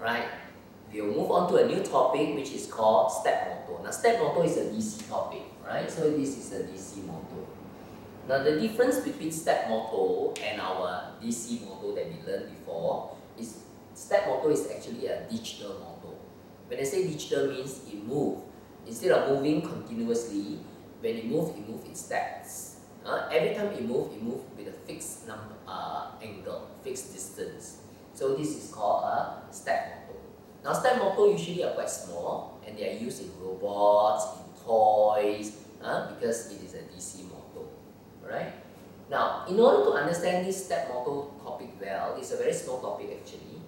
right? We'll move on to a new topic which is called step motor. Now step motor is a DC topic, right? So this is a DC motor. Now the difference between step motor and our DC motor that we learned before is step motor is actually a digital motor. When I say digital means it moves. Instead of moving continuously, when it moves in steps. Every time it moves with a fixed angle, fixed distance. So this is called a step motor. Now step motor usually are quite small and they are used in robots, in toys, because it is a DC motor. Alright? Now, in order to understand this step motor topic well, it's a very small topic actually.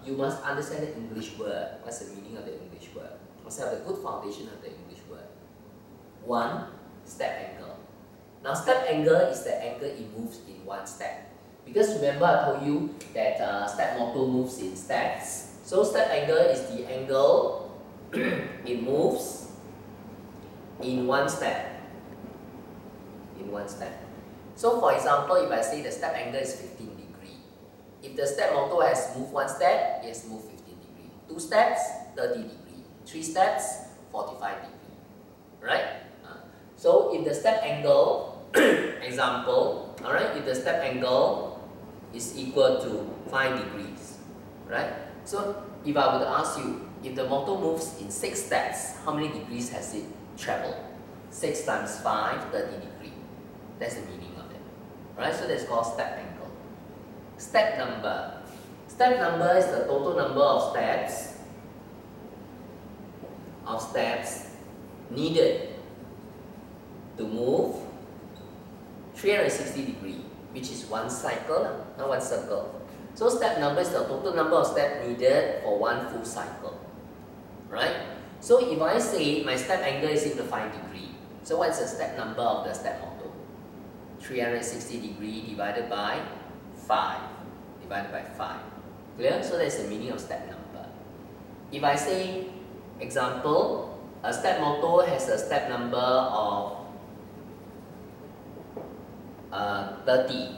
You must understand the English word. What's the meaning of the English word? You must have a good foundation of the English word. One, step angle. Now, step angle is the angle it moves in one step. Because remember I told you that step motor moves in steps. So step angle is the angle it moves in one step. In one step. So for example, if I say the step angle is 15 degree, if the step motor has moved one step, it has moved 15 degree. 2 steps, 30 degree. 3 steps, 45 degree. Right? So if the step angle, example, alright, if the step angle is equal to 5 degrees, right? So if I would ask you, if the motor moves in 6 steps, how many degrees has it traveled? 6 times 5, 30 degrees. That's the meaning of it. Right? So that's called step angle. Step number. Step number is the total number of steps needed to move 360 degrees, which is one cycle, not one circle. So step number is the total number of steps needed for one full cycle. Right? So if I say my step angle is equal to 5 degrees, so what's the step number of the step motor? 360 degrees divided by 5. Divided by 5. Clear? So that's the meaning of step number. If I say, example, a step motor has a step number of 30.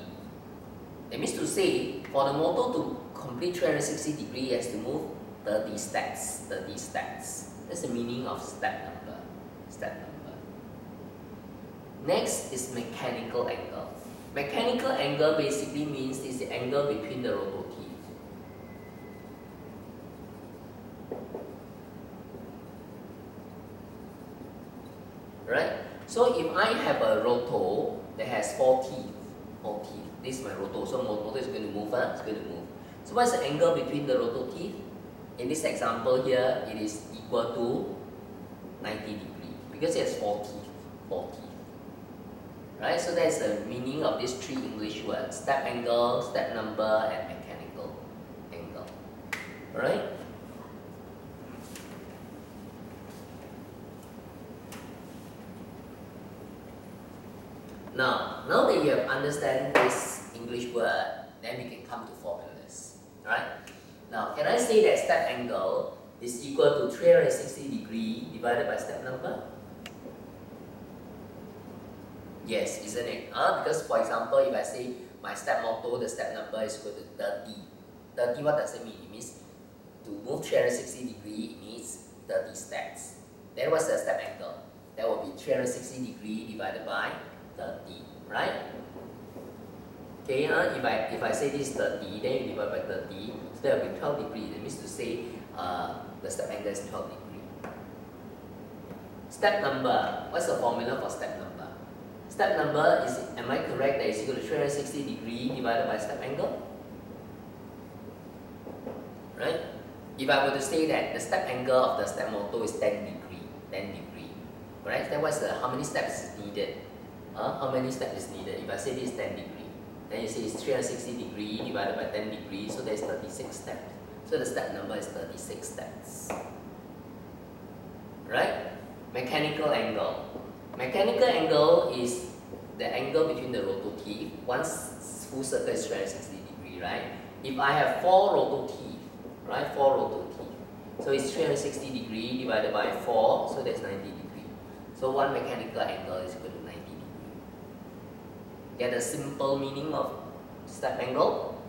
That means to say, for the motor to complete 360 degrees, it has to move 30 steps. 30 steps. That's the meaning of step number. Step number. Next is mechanical angle. Mechanical angle basically means it's the angle between the rotor teeth. Right? So if I have a rotor that has 4 teeth, this is my rotor, so motor is going to move, it's going to move. So what's the angle between the rotor teeth? In this example here, it is equal to 90 degrees because it has 4 teeth. 4 teeth. Right? So that's the meaning of these 3 English words: step angle, step number, and mechanical angle. Alright? Now that you have understand this English word, then we can come to formulas. Alright? Now, can I say that step angle is equal to 360 degrees divided by step number? Yes, isn't it? Because for example, if I say my step motor, the step number is equal to 30. 30, what does it mean? It means to move 360 degrees, it needs 30 steps. Then what's the step angle? That will be 360 degrees divided by 30, right? Okay, if I say this is 30, then you divide by 30, so that will be 12 degrees. That means to say the step angle is 12 degrees. Step number, what's the formula for step number? Step number is, am I correct that it's equal to 360 degrees divided by step angle? Right? If I were to say that the step angle of the step motor is 10 degree, right? Then what's how many steps is needed? How many steps is needed? If I say this is 10 degree, then you say it's 360 degrees divided by 10 degrees, so there's 36 steps. So the step number is 36 steps. Right? Mechanical angle. Mechanical angle is the angle between the rotor teeth. One full circle is 360 degrees, right? If I have 4 rotor teeth, right? 4 rotor teeth. So it's 360 degrees divided by 4, so that's 90 degrees. So one mechanical angle is equal to 90 degrees. Get a simple meaning of step angle,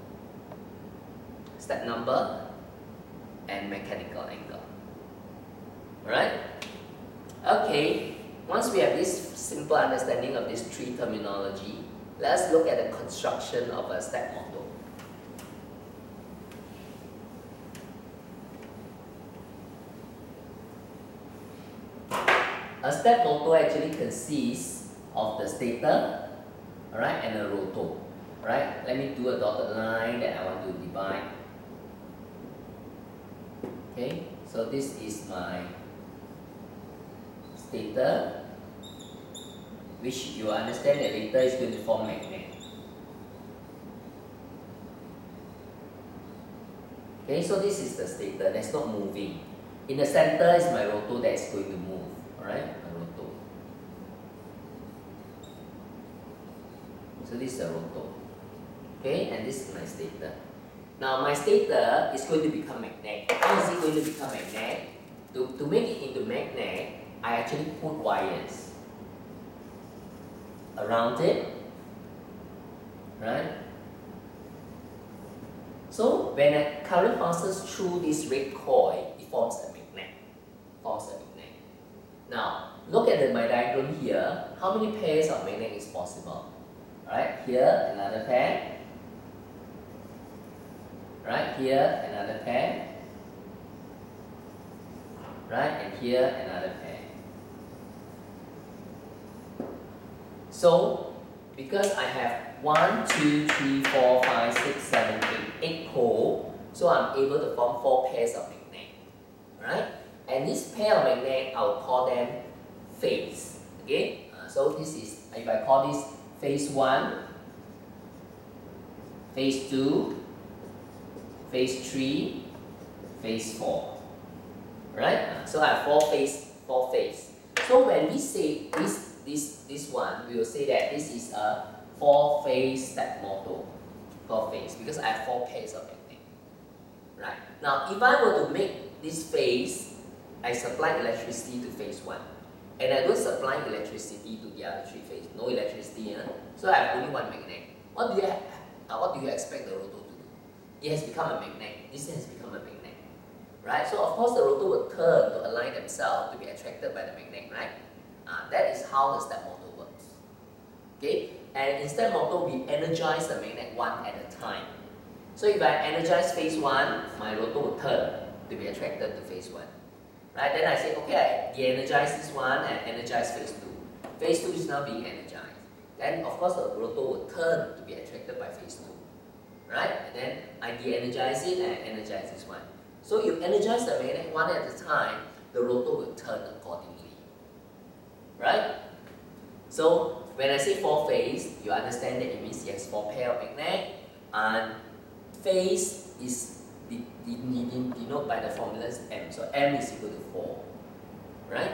step number, and mechanical angle. Alright? Okay, once we have this simple understanding of these three terminology, let's look at the construction of a step motor. A step motor actually consists of the stator, alright, and a rotor. Alright, let me do a dotted line that I want to divide. Okay, so this is my stator, which you understand that later is going to form magnet. Okay, so this is the stator that's not moving. In the center is my rotor that is going to move. Alright, a rotor. So this is a rotor. Okay, and this is my stator. Now my stator is going to become magnet. How is it going to become magnet? To make it into magnet, I actually put wires around it. Right? So when a current passes through this red coil, it forms a magnet. Now, look at my diagram here. How many pairs of magnet is possible? Right, here another pair. Right, here another pair. Right, and here another pair. So, because I have 1, 2, 3, 4, 5, 6, 7, 8 poles, so I'm able to form 4 pairs of magnet. Right? And this pair of magnet, I'll call them phase. Okay? So this is, if I call this phase 1, phase 2, phase 3, phase 4. Right? So I have 4 phase. So when we say this one, we will say that this is a 4-phase step motor. 4 phase, because I have 4 pairs of magnet. Right? Now, if I were to make this phase, I supply electricity to phase 1. And I don't supply electricity to the other 3 phases. No electricity, so I have only 1 magnet. What do you expect the rotor to do? It has become a magnet. This has become a magnet. Right? So of course the rotor will turn to align themselves to be attracted by the magnet, right? That is how the step motor works. Okay? And in step motor, we energize the magnet one at a time. So if I energize phase 1, my rotor will turn to be attracted to phase 1. Right? Then I say, okay, I de-energize this one and energize phase 2. Phase 2 is now being energized. Then, of course, the rotor will turn to be attracted by phase 2. Right? And then I de-energize it and energize this one. So you energize the magnet one at a time, the rotor will turn accordingly. Right? So, when I say 4 phase, you understand that it means it has 4 pair of magnet, and phase is denoted by the formula M. So M is equal to 4. Right?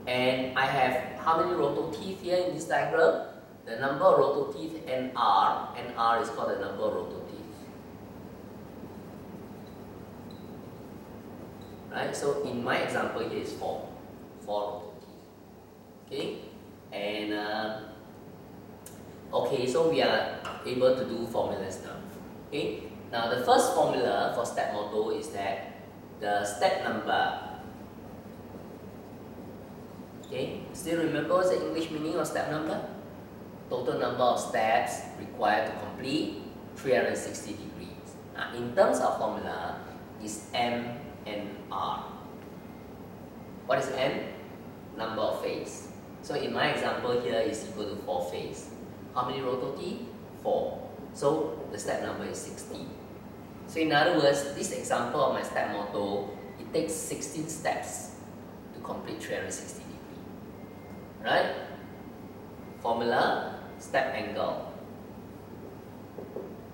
And I have how many rotor teeth here in this diagram? The number of rotor teeth NR. NR is called the number of rotor teeth. Right? So in my example here is 4. 4 rotor teeth. Okay? And okay, so we are able to do formulas now. Okay? Now the first formula for step motor is that the step number. Okay, still remember what's the English meaning of step number? Total number of steps required to complete 360 degrees. Now in terms of formula, is M and R. What is M? Number of phase. So in my example here is equal to 4 phase. How many rotor teeth? 4. So the step number is 60. So in other words, this example of my step motor, it takes 16 steps to complete 360 degrees. Right? Formula, step angle.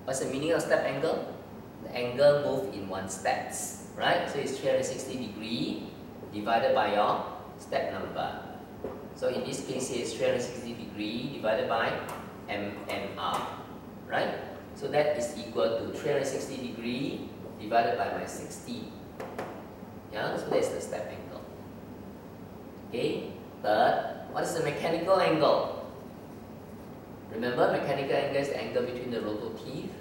What's the meaning of step angle? The angle moved in 1 steps. Right? So it's 360 degrees divided by your step number. So in this case here, it's 360 degrees divided by MR. Right? So that is equal to 360 degrees divided by my 60. Yeah, so that's the step angle. Okay, third, what is the mechanical angle? Remember, mechanical angle is the angle between the rotor teeth.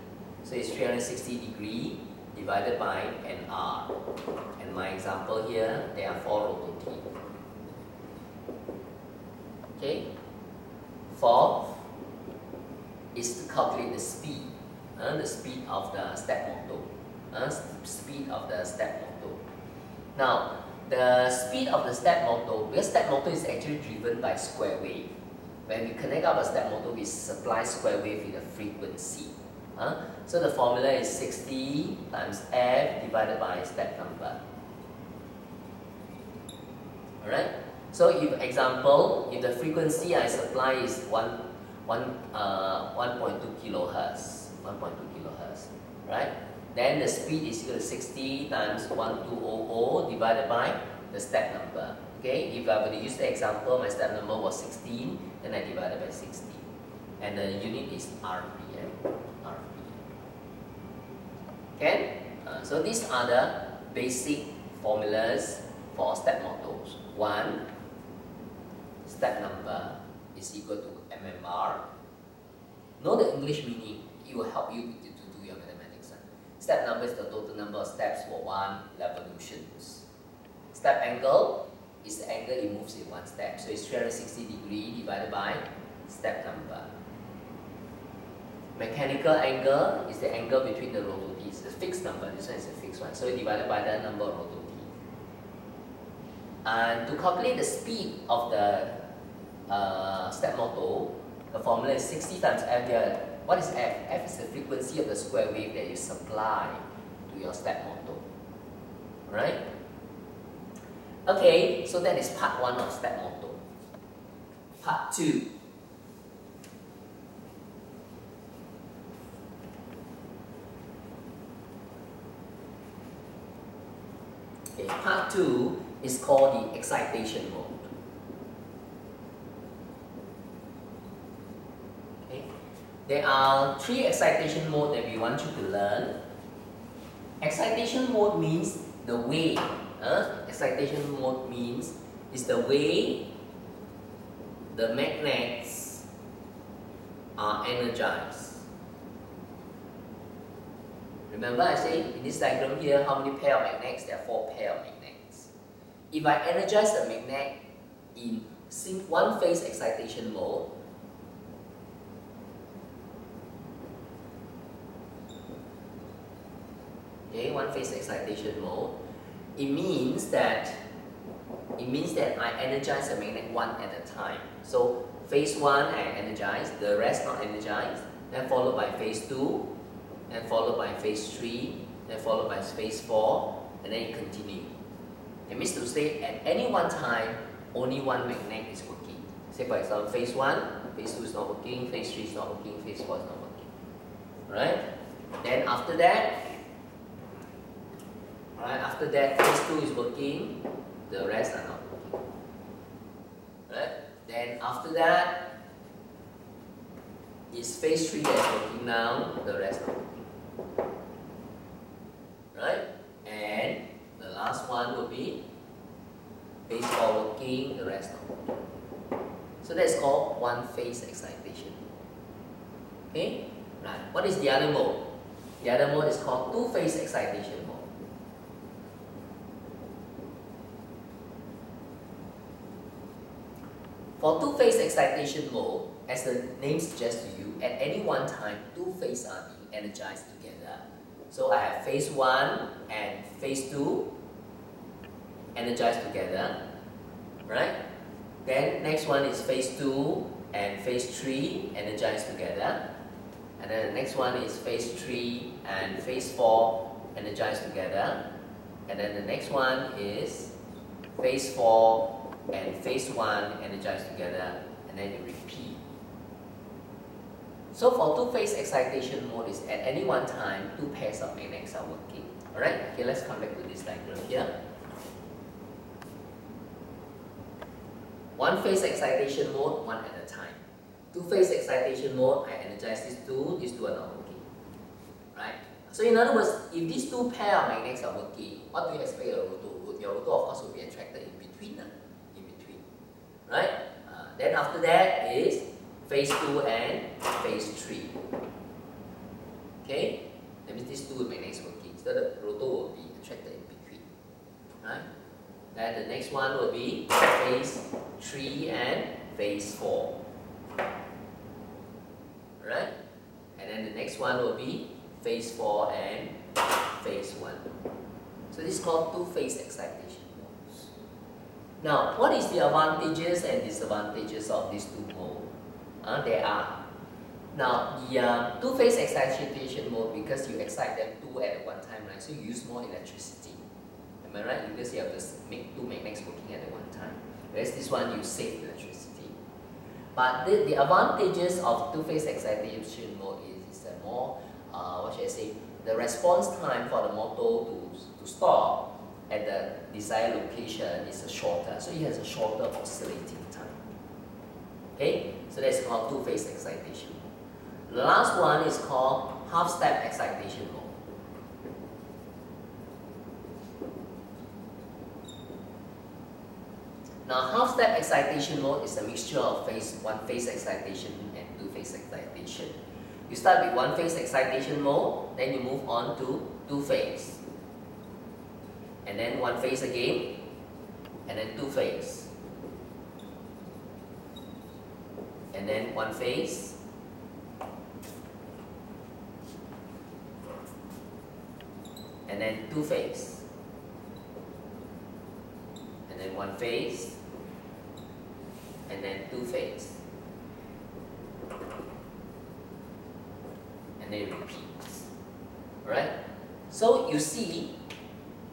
So it's 360 degrees divided by NR. And my example here, there are 4 rotor teeth. Okay? Fourth is to calculate the speed of the step motor. Speed of the step motor. Now, the speed of the step motor, because step motor is actually driven by square wave. When we connect up a step motor, we supply square wave with a frequency. So the formula is 60 times F divided by step number. Alright? So if example, if the frequency I supply is 1.2 kilohertz, right? Then the speed is equal to 60 times 1200 divided by the step number. Okay, if I were to use the example, my step number was 16, then I divided by 60. And the unit is RPM. Okay? So these are the basic formulas for step motors. 1, step number is equal to MMR. Know the English meaning, it will help you to do your mathematics. Step number is the total number of steps for one revolutions. Step angle is the angle it moves in one step. So it's 360 degrees divided by step number. Mechanical angle is the angle between the rotor teeth. It's a fixed number. This one is a fixed one. So divided by the number of rotor teeth. And to calculate the speed of the step motor, the formula is 60 times F here. What is F? F is the frequency of the square wave that you supply to your step motor. Right? Okay, so that is part 1 of step motor. Part 2. Okay, part 2 is called the excitation mode. Okay. There are 3 excitation modes that we want you to learn. Excitation mode means the way. Excitation mode means is the way the magnets are energized. Remember I said in this diagram here, how many pair of magnets? There are 4 pair of magnets. If I energize the magnet in one phase excitation mode, okay, one phase excitation mode, it means that I energize the magnet one at a time. So phase 1 I energize, the rest not energized, then followed by phase 2, then followed by phase 3, then followed by phase 4, and then it continues. It means to say at any one time, only one magnet is working. Say for example, phase 1, phase 2 is not working, phase 3 is not working, phase 4 is not working. Alright? Then after that, phase 2 is working, the rest are not working. Right? Then after that, is phase 3 that is working now, the rest not working. Right? And the last one will be phase 4 working, the rest not working. So that's called one phase excitation. Okay? Right. What is the other mode? The other mode is called two-phase excitation mode. For two-phase excitation mode, as the name suggests to you, at any one time, two phases are being energized together. So I have phase 1 and phase 2 energized together, right? Then next one is phase 2 and phase 3 energized together. And then the next one is phase 3 and phase 4 energized together. And then the next one is phase 4 and phase 1 energized together, and then you repeat. So for two-phase excitation mode is at any one time, two pairs of magnets are working. Alright, okay, let's come back to this diagram here. One-phase excitation mode, one at a time. Two-phase excitation mode, I energize these two are not working. Right? So in other words, if these two pair of magnets are working, what do you expect your rotor would? Your rotor of course will be attracted in between. Right? Then after that is phase 2 and phase 3. Okay? That means these two magnets working. So the rotor will be attracted in between. Right? Then the next one will be phase 3 and phase 4. Right? And then the next one will be phase 4 and phase 1. So this is called two-phase excitation modes. Now, what is the advantages and disadvantages of these two modes? There are. Now, the two-phase excitation mode, because you excite them two at one time, right? So you use more electricity. Am I right? Because you have to make two magnets working at one time. Whereas this one, you save electricity. But the advantages of two-phase excitation mode is a more, what should I say, the response time for the motor to stop at the desired location is shorter. So it has a shorter oscillating time. Okay? So that's called two-phase excitation mode. The last one is called half-step excitation mode. Now, half-step excitation mode is a mixture of one-phase excitation and two-phase excitation. You start with one-phase excitation mode, then you move on to two-phase. And then one phase again, and then two phase. And then one phase. And then two phase. And then one phase. And then two phase. And then it repeats. Alright? So you see,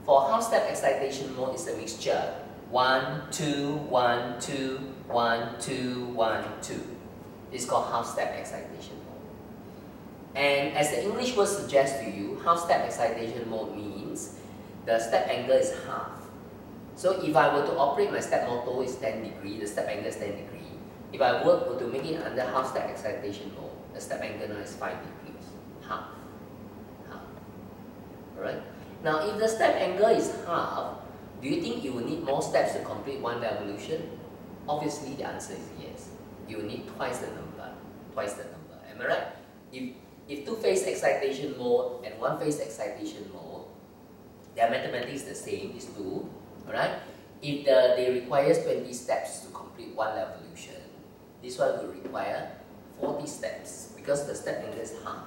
for half-step excitation mode, it's a mixture. 1, 2, 1, 2, 1, 2, 1, 2. It's called half-step excitation mode. And as the English word suggests to you, half-step excitation mode means the step angle is half. So if I were to operate my step motor is 10 degrees, the step angle is 10 degrees. If I were to make it under half-step excitation mode, the step angle now is 5 degrees. Half. Half. Alright? Now, if the step angle is half, do you think you will need more steps to complete one revolution? Obviously, the answer is yes. You will need twice the number. Twice the number. Am I right? If two-phase excitation mode and one-phase excitation mode, their mathematics is the same, is 2. Alright? If they requires 20 steps to complete one revolution, this one will require 40 steps because the step angle is half.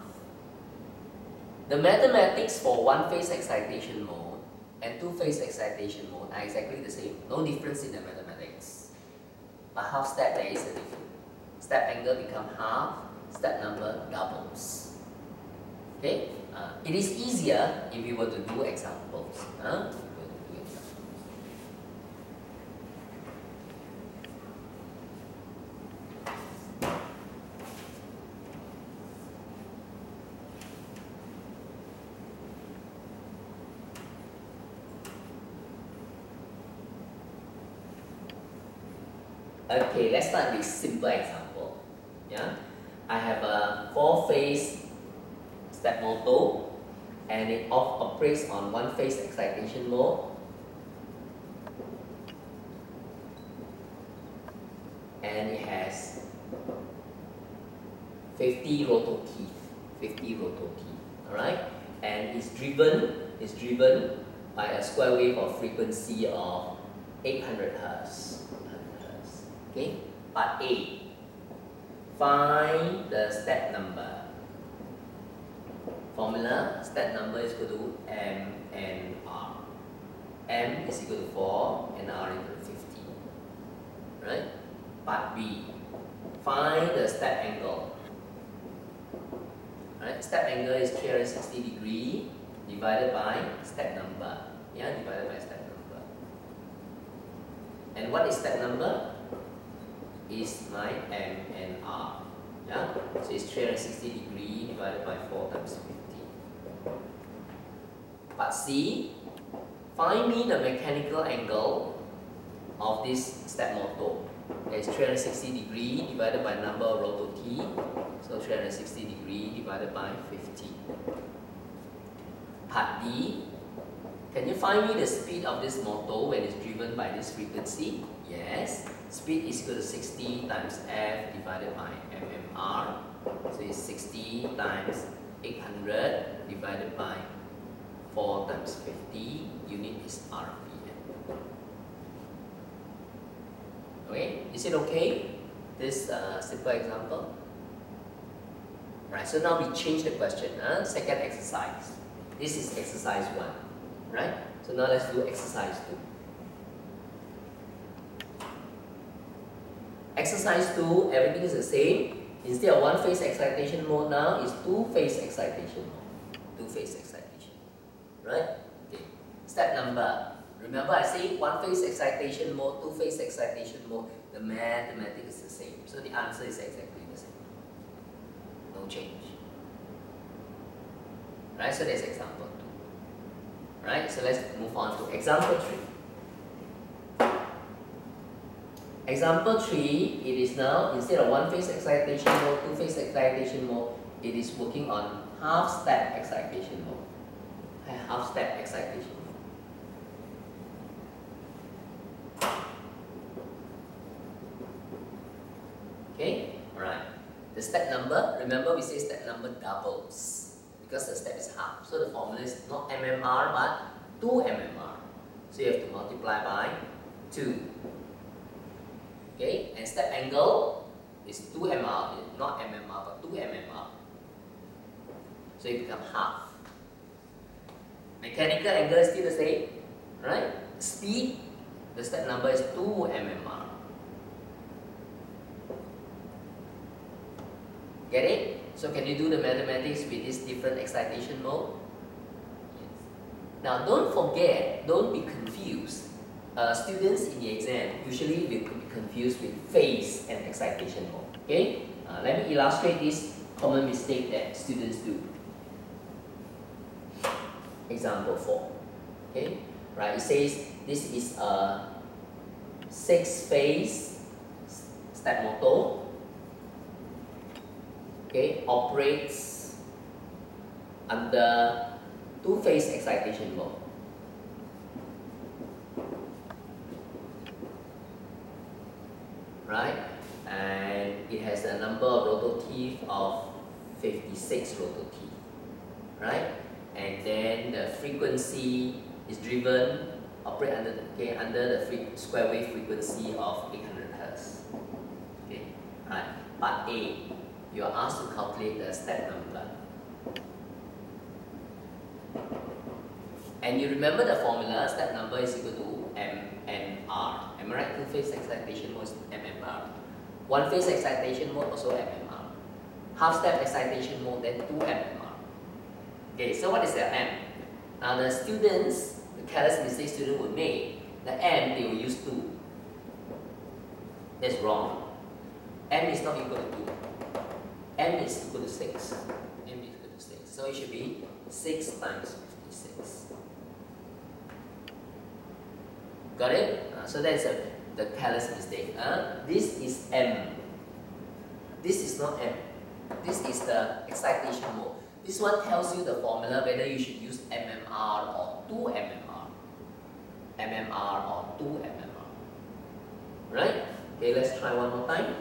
The mathematics for one-phase excitation mode and two-phase excitation mode are exactly the same. No difference in the mathematics. But half step, there is a difference. Step angle become half, step number doubles. Okay? It is easier if you were to do examples. Okay, let's start with simple example. Yeah, I have a 4-phase step motor, and it operates on one-phase excitation mode. And it has 50 rotor teeth. 50 rotor teeth. Alright? And it's driven by a square wave of frequency of 800 Hz. Okay? Part A. Find the step number. Formula, step number is equal to M and R. M is equal to 4 and R is equal to 50. Right? Part B. Find the step angle. Right? Step angle is 360 degrees divided by step number. Yeah, divided by step number. And what is step number? Is my M and R. Yeah? So it's 360 degrees divided by 4 times 50. Part C, find me the mechanical angle of this step motor. It's 360 degrees divided by number of rotor T. So 360 degrees divided by 50. Part D, can you find me the speed of this motor when it's driven by this frequency? Yes. Speed is equal to 60 times F divided by mmR. So it's 60 times 800 divided by 4 times 50 unit is RPM. Okay, is it okay? This simple example. Right, so now we change the question. Second exercise. This is exercise 1. Right? So now let's do exercise 2. Exercise 2, everything is the same. Instead of one-phase excitation mode now, it's two-phase excitation mode. Two-phase excitation. Right? Okay. Step number. Remember I say one-phase excitation mode, two-phase excitation mode, the mathematics is the same. So the answer is exactly the same. No change. Right? So that's example 2. Right? So let's move on to example 3. Example 3, it is now, instead of one-phase excitation mode, two-phase excitation mode, it is working on half-step excitation mode. Half-step excitation mode. Okay? Alright. The step number, remember we say step number doubles, because the step is half. So the formula is not MMR, but 2 MMR. So you have to multiply by 2. Okay, and step angle is 2 MR, not MMR, but 2 MMR. So it becomes half. Mechanical angle is still the same, right? Speed, the step number is 2 MMR. Get it? So can you do the mathematics with this different excitation mode? Yes. Now don't forget, don't be confused. Students in the exam usually will be confused with phase and excitation mode. Okay? Let me illustrate this common mistake that students do. Example 4. Okay? Right, it says this is a 6-phase step motor. Okay, operates under 2-phase excitation mode. Right, and it has a number of rotor teeth of 56 rotor teeth, right? And then the frequency is driven, operate under the square wave frequency of 800 Hz. Okay, right. Part A, you are asked to calculate the step number. And you remember the formula, step number is equal to MMR. Am I right? Two-phase excitation mode is MMR. One-phase excitation mode also MMR. Half-step excitation mode then 2 MMR. Okay, so what is the M? Now the students, the careless mistake student would make, the M they will use 2. That's wrong. M is not equal to 2. M is equal to 6. M is equal to 6. So it should be 6 times 56. Got it? So that's the careless mistake. This is M. This is not M. This is the excitation mode. This one tells you the formula whether you should use MMR or 2 MMR. MMR or 2 MMR. Right? Okay, let's try one more time.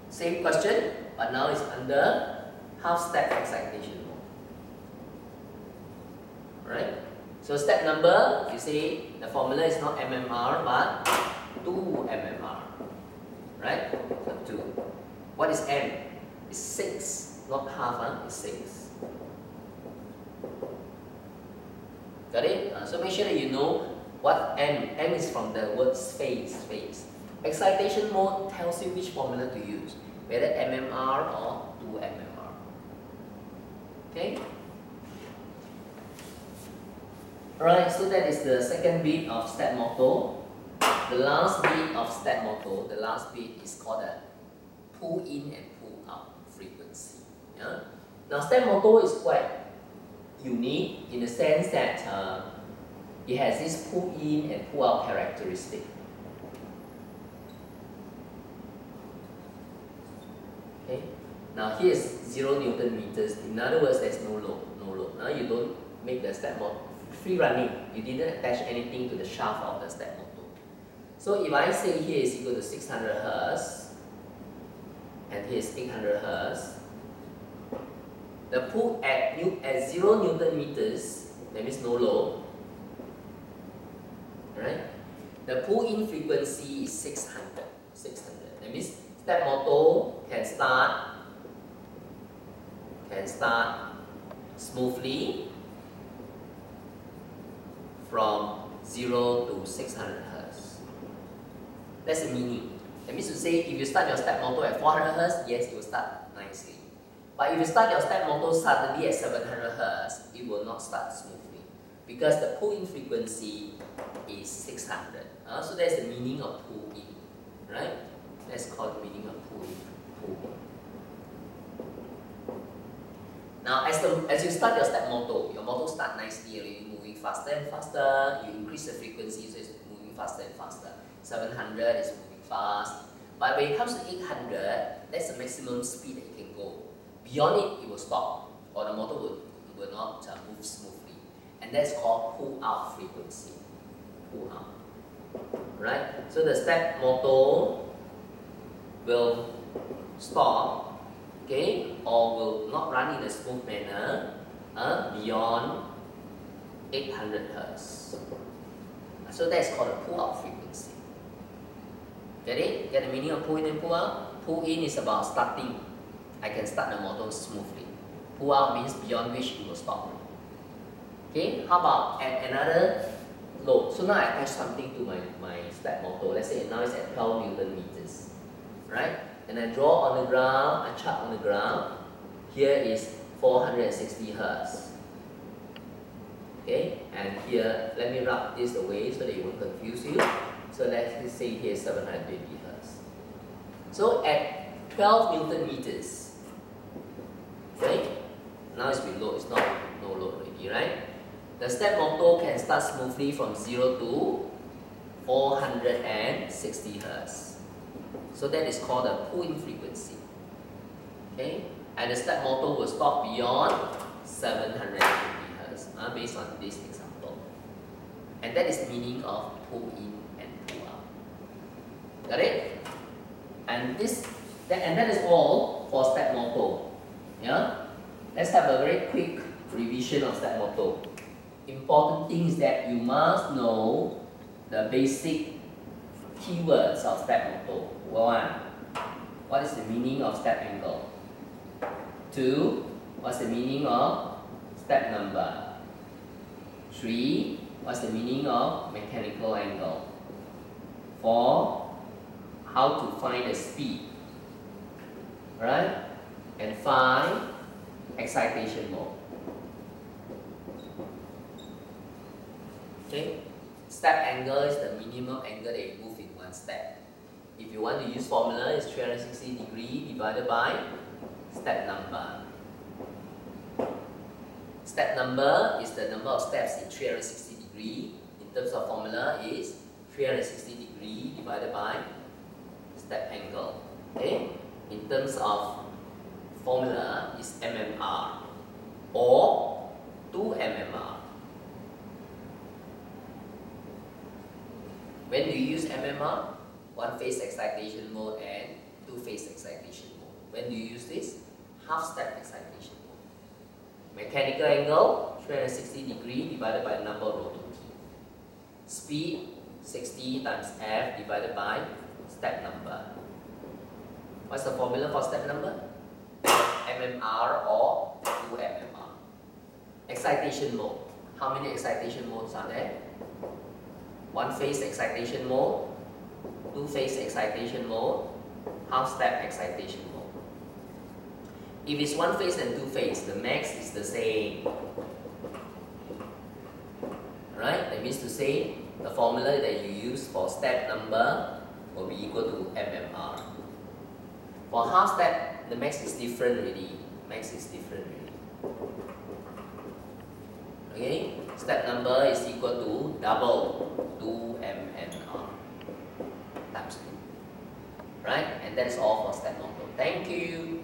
Same question, but now it's under half-step excitation mode. Right? So step number, you say the formula is not MMR but 2 MMR. Right? So 2. What is M? It's 6. Not half, it's 6. Got it? So make sure that you know what M. M is from the word phase. Excitation mode tells you which formula to use, whether MMR or 2 MMR. Okay? Alright, so that is the second bit of step motor. The last bit of step motor, the last bit is called the pull in and pull out frequency. Yeah? Now step motor is quite unique in the sense that it has this pull in and pull out characteristic. Okay? Now here is 0 Newton meters. In other words, there's no load. Now you don't make the step motor free running. You didn't attach anything to the shaft of the step motor. So if I say here is equal to 600 Hz and here is 800 Hz, the pull at 0 Newton meters that means no load. Right? The pull-in frequency is 600. 600. That means step motor can start smoothly from 0 to 600 Hz. That's the meaning. That means to say if you start your step motor at 400 Hz, yes, it will start nicely. But if you start your step motor suddenly at 700 Hz, it will not start smoothly because the pull-in frequency is 600. So that's the meaning of pull-in, right? That's called the meaning of pull-in. Now, as you start your step motor, your motor start nicely, already moving faster and faster. You increase the frequency, so it's moving faster and faster. 700 is moving fast. But when it comes to 800, that's the maximum speed that you can go. Beyond it, it will stop, or the motor will not move smoothly. And that's called pull-out frequency. Pull-out. Right? So the step motor will stop, okay, or will not run in a smooth manner beyond 800 Hz. So that's called a pull-out frequency. Get it? Get the meaning of pull-in and pull-out? Pull-in is about starting. I can start the motor smoothly. Pull-out means beyond which it will stop. Okay, how about at another load? So now I attach something to my step motor. Let's say now it's at 12 Newton meters. Right? And I draw on the ground, I chart on the ground. Here is 460 Hz. Okay, and here, let me rub this away so that it won't confuse you. So let's say here is 720 Hz. So at 12 Newton meters, okay, now it's below, it's not no load already, right? The step motor can start smoothly from 0 to 460 Hz. So that is called the pull-in frequency. Okay, and the step motor will stop beyond 750 Hz based on this example. And that is the meaning of pull-in and pull-out. Got it? And that is all for step motor. Yeah. Let's have a very quick revision of step motor. Important thing is that you must know the basic keywords of step motor. 1. What is the meaning of step angle? 2. What's the meaning of step number? 3. What's the meaning of mechanical angle? 4. How to find the speed. Right? And 5. Excitation mode. Okay? Step angle is the minimum angle that you move in one step. If you want to use formula, it's 360 degrees divided by step number. Step number is the number of steps in 360 degrees. In terms of formula, is 360 degrees divided by step angle. Okay? In terms of formula, is mmr or 2 mmr. When do you use mmr? One-phase excitation mode and two-phase excitation mode. When do you use this? Half-step excitation mode. Mechanical angle, 360 degrees divided by the number of rotor teeth. Speed, 60 times f divided by step number. What's the formula for step number? mmr or 2 mmr. Excitation mode. How many excitation modes are there? One-phase excitation mode, two-phase excitation mode, half-step excitation mode. If it's one-phase and two-phase, the max is the same. Right? That means to say, the formula that you use for step number will be equal to mmr. For half-step, the max is different already. Max is different already. Okay? Step number is equal to double 2 mmr times 2. Right? And that is all for step motor. Thank you.